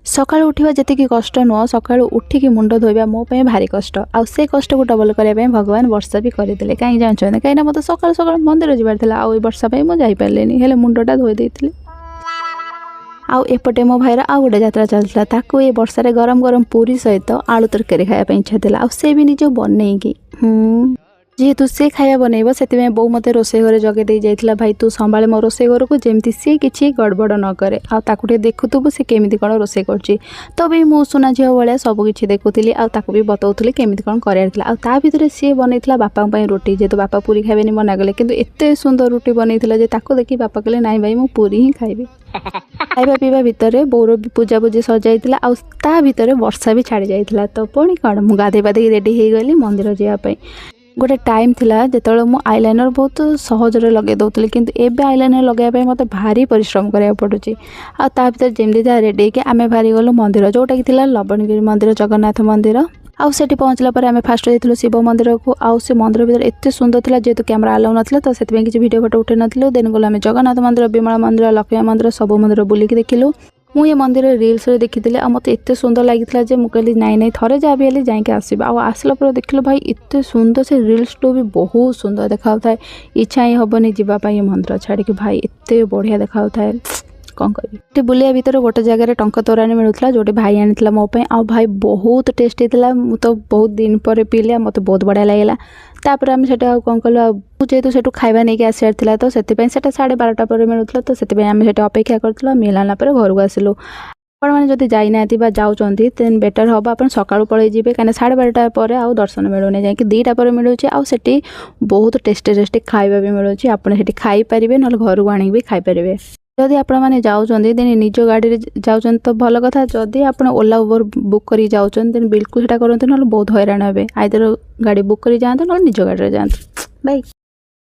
सकाळु उठिबा जेतिकी कष्ट नुह सकाळु उठिकी मुंड धोइबा मो पई भारी कष्ट आ से कष्ट को डबल करिया पई भगवान वर्षा भी करदेले कहीं जानछन कहीं ना मते सकाळु सकाळु मंदिर जिबार थिला आ ओइ वर्षा पई मो जाई पारलेनी हेले मुंडटा धोइ देइथिले आउ एपटे मो भाईर आउ गोटे यात्रा चलता ताकू ए वर्षा गरम गरम पूरी सहित आलू तरकारी खाया इच्छा थिला आ से भी निज बनईकी जेहेतु से खाया बनइब से बो मते रोसे घरे जगे दे जाइथिला भाई तू संभाले मो रोसे घर को जेमती सी किछि गड़बड़ न करे आ ताकू टे देखुतबु से केमिति कोन रोसे करछि तबे मो सुना झियो भलिया सब किछि देखुथिली आ ताकू भी बतौथिली केमिति कोन करियार थिला आ ता भितरे सी बनैथिला बापा पई रोटी जेतु बापा पूरी खाइबेनी मना गले किंतु एते सुंदर रोटी बनैथिला जे ताकू देखि बापा कहले नाइ भाई मो पूरी ही खाइबे खाइबा पीवा भितर बोर पूजा पूजी सजाइथिला आ ता भितर वर्षा भी छाड़ी जाइथिला तो पुणी कण मु गाधे बाधे रेडी हे गली मंदिर जिया पई गोटे टाइम थिला जेतले मु आईलाइनर बहुत सहज रे लगे दउतली किंतु एबे आईलाइनर लगाय पय मते भारी परिश्रम करिया पडुची आ ता भीतर जेमदी जा रेडी के आमे भारी गलो मंदिर जोटा कि थिला लबणगिरी मंदिर जगन्नाथ मंदिर आउ सेठी पहुँचला पर आमे फास्ट जाइथिलु शिव मंदिर को आउ से मंदिर भीतर एते सुंदर थिला जेतु कैमरा अलाउ नथिला तो सेति किछि वीडियो फोटो उठे नथिलु देन गलो आमे जगन्नाथ मंदिर विमला मंदिर लक्ष्मी मंदिर सब मंदिर बुली के देखिलु मु ये मंदिर रील्स रे देखिथिले आ मते एते सुंदर लागिथिला जे मु कहली नाइ नाइ थरे जा भी हेली जाई के आसीबा आ आसला पर देखिलो भाई एते सुंदर से रील्स तो भी बहुत सुंदर देखाउथाय इच्छा ही हबनी जीवा पई मंदिर छाड़ी के भाई एते बढ़िया देखाउथाय कौन कह बुलिया भीतर गोटे जगह टंका तोराणी मिलूला जो भाई आनी मो आ भाई बहुत टेस्टी था मु तो बहुत दिन पर पीले मत बहुत बढ़िया लगे तापर आम से कौन कलु जेहेतु से खाଇବା नहीं आसार था तो से 12:30 पर मिलूला तो से अपेक्षा कर मिलाना घर को आसिलु आपण मैंने जब जाइना जाऊँगी देन बेटर हम आप सका पलि जी कहीं 12:30 पर आउ दर्शन मिलूनी जाकि 2टा पर मिलूँ आठी बहुत टेस्टी टेस्टी खाଇବା भी मिलूँ आपड़ी खाईपारे ना घर को आनी भी खाईपारे जदि आपण मैंने जाऊँगी देन निज गाड़ी जाऊँ तो भल कथा जदि आप ओला उबर बुक कर जाऊँ देन बिल्कुल से करते ना बहुत हैरान हे आइदर गाड़ी बुक कर जातु ना निज गाड़ी जातु बाय।